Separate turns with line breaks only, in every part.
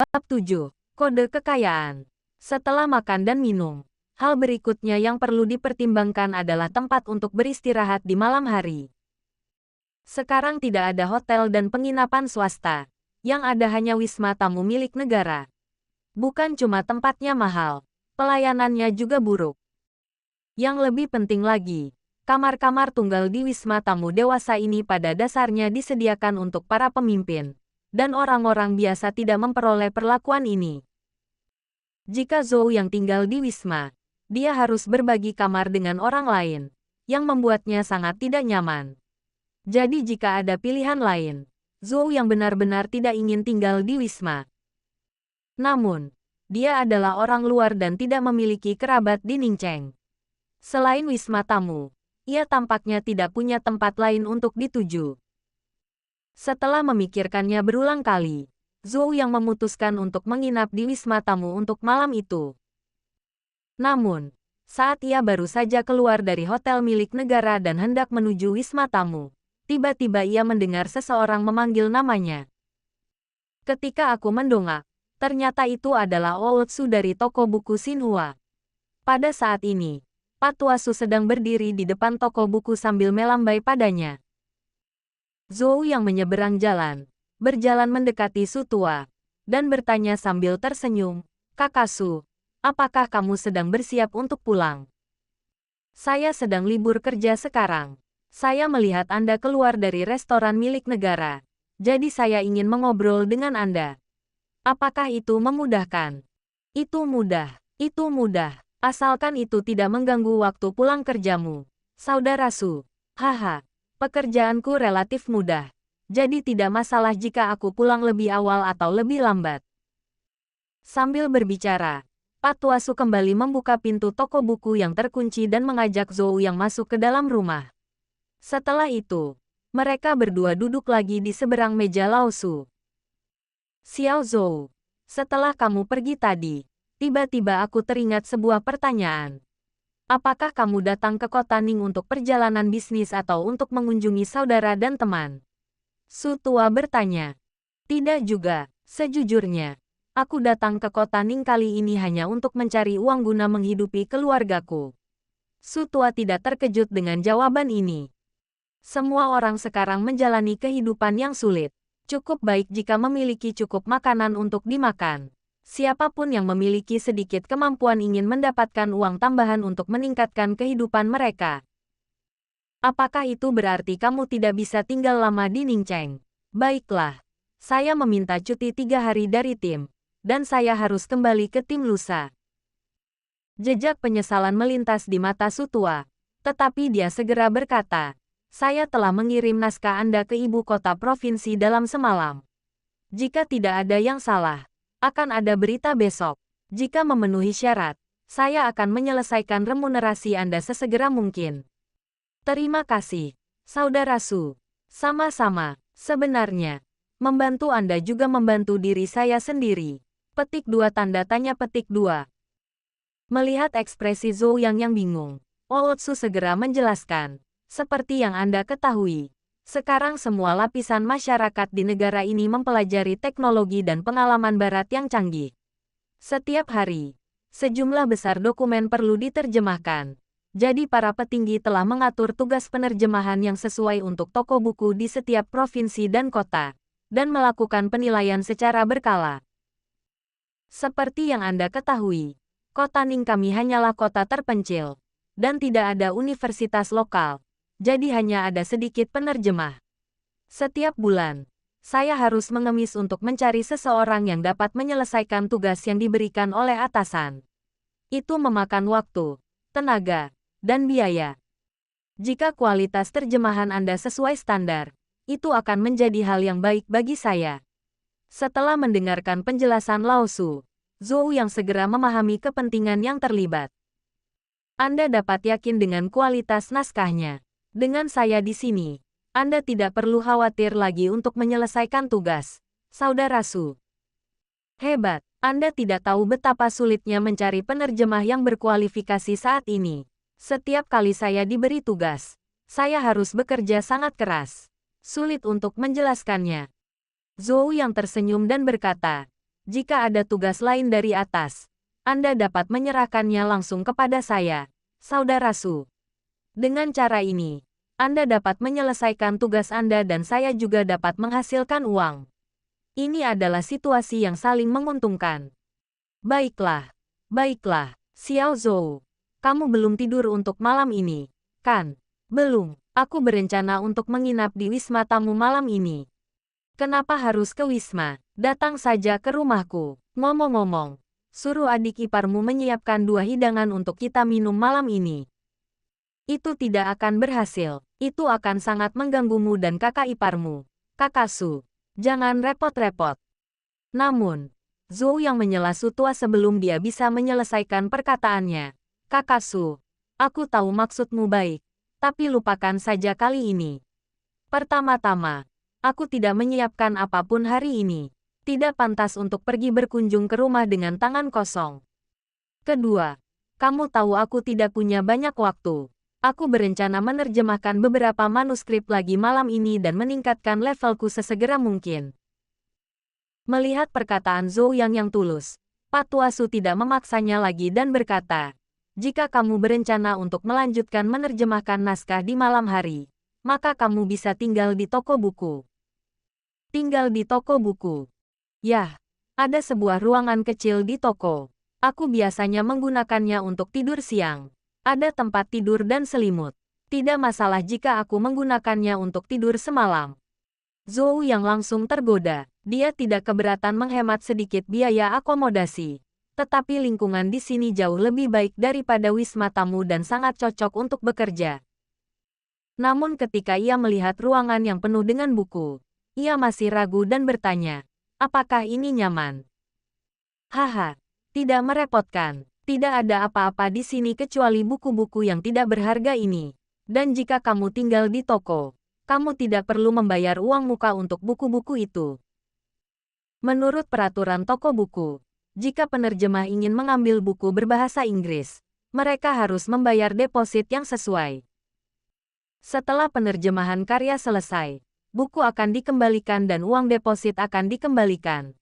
Bab 7. Kode kekayaan. Setelah makan dan minum, hal berikutnya yang perlu dipertimbangkan adalah tempat untuk beristirahat di malam hari. Sekarang tidak ada hotel dan penginapan swasta. Yang ada hanya wisma tamu milik negara. Bukan cuma tempatnya mahal, pelayanannya juga buruk. Yang lebih penting lagi, kamar-kamar tunggal di wisma tamu dewasa ini pada dasarnya disediakan untuk para pemimpin. Dan orang-orang biasa tidak memperoleh perlakuan ini. Jika Zhou yang tinggal di wisma, dia harus berbagi kamar dengan orang lain, yang membuatnya sangat tidak nyaman. Jadi jika ada pilihan lain, Zhou yang benar-benar tidak ingin tinggal di wisma. Namun, dia adalah orang luar dan tidak memiliki kerabat di Ningcheng. Selain wisma tamu, ia tampaknya tidak punya tempat lain untuk dituju. Setelah memikirkannya berulang kali, Zhou yang memutuskan untuk menginap di wisma tamu untuk malam itu. Namun, saat ia baru saja keluar dari hotel milik negara dan hendak menuju wisma tamu, tiba-tiba ia mendengar seseorang memanggil namanya. Ketika aku mendongak, ternyata itu adalah Ootsu dari toko buku Xinhua. Pada saat ini, Patuasu sedang berdiri di depan toko buku sambil melambai padanya. Zhou yang menyeberang jalan, berjalan mendekati Su tua, dan bertanya sambil tersenyum, "Kakak Su, apakah kamu sedang bersiap untuk pulang?" "Saya sedang libur kerja sekarang. Saya melihat Anda keluar dari restoran milik negara, jadi saya ingin mengobrol dengan Anda. Apakah itu memudahkan?" Itu mudah, asalkan itu tidak mengganggu waktu pulang kerjamu, Saudara Su. Haha. Pekerjaanku relatif mudah, jadi tidak masalah jika aku pulang lebih awal atau lebih lambat. Sambil berbicara, Patuasu kembali membuka pintu toko buku yang terkunci dan mengajak Zhou yang masuk ke dalam rumah. Setelah itu, mereka berdua duduk lagi di seberang meja Laosu. "Xiao Zhou, setelah kamu pergi tadi, tiba-tiba aku teringat sebuah pertanyaan. Apakah kamu datang ke kota Ning untuk perjalanan bisnis atau untuk mengunjungi saudara dan teman?" Su tua bertanya. "Tidak juga, sejujurnya. Aku datang ke kota Ning kali ini hanya untuk mencari uang guna menghidupi keluargaku." Su tua tidak terkejut dengan jawaban ini. Semua orang sekarang menjalani kehidupan yang sulit. Cukup baik jika memiliki cukup makanan untuk dimakan. Siapapun yang memiliki sedikit kemampuan ingin mendapatkan uang tambahan untuk meningkatkan kehidupan mereka. "Apakah itu berarti kamu tidak bisa tinggal lama di Ningcheng?" "Baiklah. Saya meminta cuti 3 hari dari tim, dan saya harus kembali ke tim lusa." Jejak penyesalan melintas di mata Su tua, tetapi dia segera berkata, "Saya telah mengirim naskah Anda ke ibu kota provinsi dalam semalam. Jika tidak ada yang salah, akan ada berita besok. Jika memenuhi syarat, saya akan menyelesaikan remunerasi Anda sesegera mungkin." "Terima kasih, Saudara Su. Sama-sama. Sebenarnya, membantu Anda juga membantu diri saya sendiri." Petik 2 tanda tanya petik 2. Melihat ekspresi Zhou yang bingung, Ootsu segera menjelaskan, "Seperti yang Anda ketahui, sekarang semua lapisan masyarakat di negara ini mempelajari teknologi dan pengalaman barat yang canggih. Setiap hari, sejumlah besar dokumen perlu diterjemahkan. Jadi para petinggi telah mengatur tugas penerjemahan yang sesuai untuk toko buku di setiap provinsi dan kota, dan melakukan penilaian secara berkala. Seperti yang Anda ketahui, kota Ning kami hanyalah kota terpencil, dan tidak ada universitas lokal. Jadi hanya ada sedikit penerjemah. Setiap bulan, saya harus mengemis untuk mencari seseorang yang dapat menyelesaikan tugas yang diberikan oleh atasan. Itu memakan waktu, tenaga, dan biaya. Jika kualitas terjemahan Anda sesuai standar, itu akan menjadi hal yang baik bagi saya." Setelah mendengarkan penjelasan Laosu, Zhou yang segera memahami kepentingan yang terlibat. "Anda dapat yakin dengan kualitas naskahnya. Dengan saya di sini, Anda tidak perlu khawatir lagi untuk menyelesaikan tugas, Saudara Su. Hebat, Anda tidak tahu betapa sulitnya mencari penerjemah yang berkualifikasi saat ini. Setiap kali saya diberi tugas, saya harus bekerja sangat keras. Sulit untuk menjelaskannya." Zhou yang tersenyum dan berkata, Jika ada tugas lain dari atas, Anda dapat menyerahkannya langsung kepada saya, Saudara Su. Dengan cara ini, Anda dapat menyelesaikan tugas Anda dan saya juga dapat menghasilkan uang. Ini adalah situasi yang saling menguntungkan. Baiklah, baiklah, Xiao Zhou. Kamu belum tidur untuk malam ini, kan? Belum, aku berencana untuk menginap di wisma tamu malam ini. Kenapa harus ke wisma? Datang saja ke rumahku. Ngomong-ngomong, suruh adik iparmu menyiapkan 2 hidangan untuk kita minum malam ini. Itu tidak akan berhasil. Itu akan sangat mengganggumu dan kakak iparmu. Kakak Su, jangan repot-repot. Namun, Zhou yang menyela Su tua sebelum dia bisa menyelesaikan perkataannya. Kakak Su, aku tahu maksudmu baik, tapi lupakan saja kali ini. Pertama-tama, aku tidak menyiapkan apapun hari ini. Tidak pantas untuk pergi berkunjung ke rumah dengan tangan kosong. Kedua, kamu tahu aku tidak punya banyak waktu. Aku berencana menerjemahkan beberapa manuskrip lagi malam ini dan meningkatkan levelku sesegera mungkin. Melihat perkataan Zhou yang tulus, Pak Tua Su tidak memaksanya lagi dan berkata, jika kamu berencana untuk melanjutkan menerjemahkan naskah di malam hari, maka kamu bisa tinggal di toko buku. Tinggal di toko buku. Yah, ada sebuah ruangan kecil di toko. Aku biasanya menggunakannya untuk tidur siang. Ada tempat tidur dan selimut. Tidak masalah jika aku menggunakannya untuk tidur semalam. Zhou yang langsung tergoda. Dia tidak keberatan menghemat sedikit biaya akomodasi. Tetapi lingkungan di sini jauh lebih baik daripada wisma tamu dan sangat cocok untuk bekerja. Namun ketika ia melihat ruangan yang penuh dengan buku, ia masih ragu dan bertanya, apakah ini nyaman? Haha, tidak merepotkan. Tidak ada apa-apa di sini kecuali buku-buku yang tidak berharga ini. Dan jika kamu tinggal di toko, kamu tidak perlu membayar uang muka untuk buku-buku itu. Menurut peraturan toko buku, jika penerjemah ingin mengambil buku berbahasa Inggris, mereka harus membayar deposit yang sesuai. Setelah penerjemahan karya selesai, buku akan dikembalikan dan uang deposit akan dikembalikan.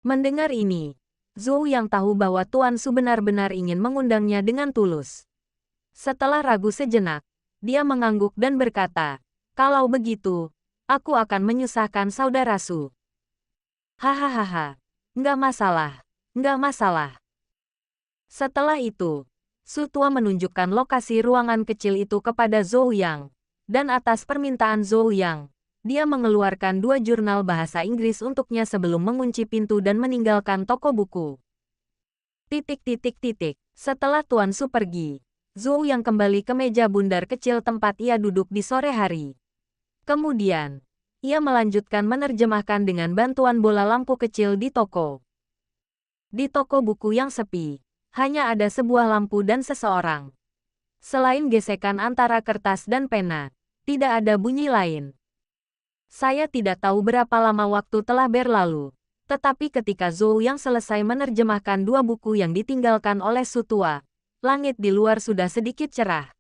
Mendengar ini, Zhou yang tahu bahwa Tuan Su benar-benar ingin mengundangnya dengan tulus. Setelah ragu sejenak, dia mengangguk dan berkata, kalau begitu, aku akan menyusahkan Saudara Su. Hahaha, nggak masalah, nggak masalah. Setelah itu, Su tua menunjukkan lokasi ruangan kecil itu kepada Zhou Yang, dan atas permintaan Zhou Yang, dia mengeluarkan 2 jurnal bahasa Inggris untuknya sebelum mengunci pintu dan meninggalkan toko buku. Setelah Tuan Su pergi, Zhou yang kembali ke meja bundar kecil tempat ia duduk di sore hari. Kemudian, ia melanjutkan menerjemahkan dengan bantuan bola lampu kecil di toko. Di toko buku yang sepi, hanya ada sebuah lampu dan seseorang. Selain gesekan antara kertas dan pena, tidak ada bunyi lain. Saya tidak tahu berapa lama waktu telah berlalu, tetapi ketika Zhou yang selesai menerjemahkan 2 buku yang ditinggalkan oleh Su tua, langit di luar sudah sedikit cerah.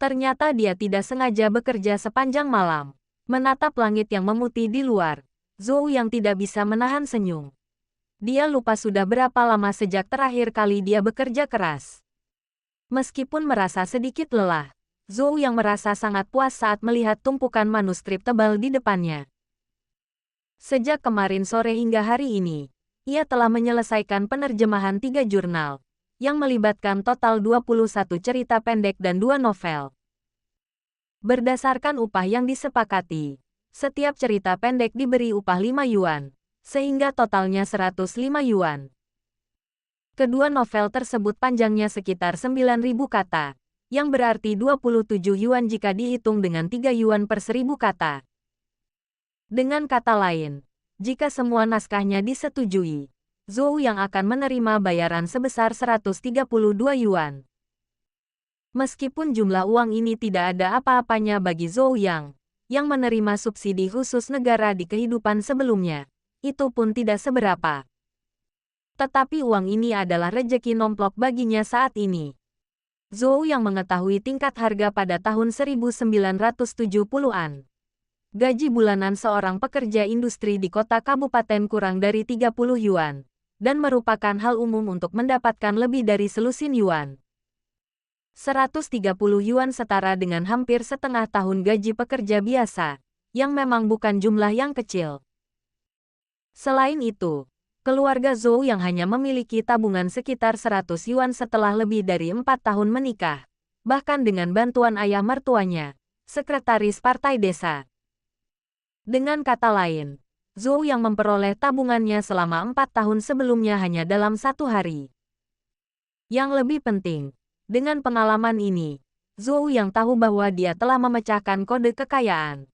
Ternyata dia tidak sengaja bekerja sepanjang malam. Menatap langit yang memutih di luar, Zhou yang tidak bisa menahan senyum. Dia lupa sudah berapa lama sejak terakhir kali dia bekerja keras. Meskipun merasa sedikit lelah, Zhou yang merasa sangat puas saat melihat tumpukan manuskrip tebal di depannya. Sejak kemarin sore hingga hari ini, ia telah menyelesaikan penerjemahan 3 jurnal, yang melibatkan total 21 cerita pendek dan 2 novel. Berdasarkan upah yang disepakati, setiap cerita pendek diberi upah 5 yuan, sehingga totalnya 105 yuan. Kedua novel tersebut panjangnya sekitar 9.000 kata. Yang berarti 27 yuan jika dihitung dengan 3 yuan per 1.000 kata. Dengan kata lain, jika semua naskahnya disetujui, Zhou yang akan menerima bayaran sebesar 132 yuan. Meskipun jumlah uang ini tidak ada apa-apanya bagi Zhou yang menerima subsidi khusus negara di kehidupan sebelumnya, itu pun tidak seberapa. Tetapi uang ini adalah rejeki nomplok baginya saat ini. Zhou yang mengetahui tingkat harga pada tahun 1970-an. Gaji bulanan seorang pekerja industri di kota kabupaten kurang dari 30 yuan, dan merupakan hal umum untuk mendapatkan lebih dari selusin yuan. 130 yuan setara dengan hampir setengah tahun gaji pekerja biasa, yang memang bukan jumlah yang kecil. Selain itu, keluarga Zhou yang hanya memiliki tabungan sekitar 100 yuan setelah lebih dari 4 tahun menikah, bahkan dengan bantuan ayah mertuanya, sekretaris partai desa. Dengan kata lain, Zhou yang memperoleh tabungannya selama 4 tahun sebelumnya hanya dalam 1 hari. Yang lebih penting, dengan pengalaman ini, Zhou yang tahu bahwa dia telah memecahkan kode kekayaan.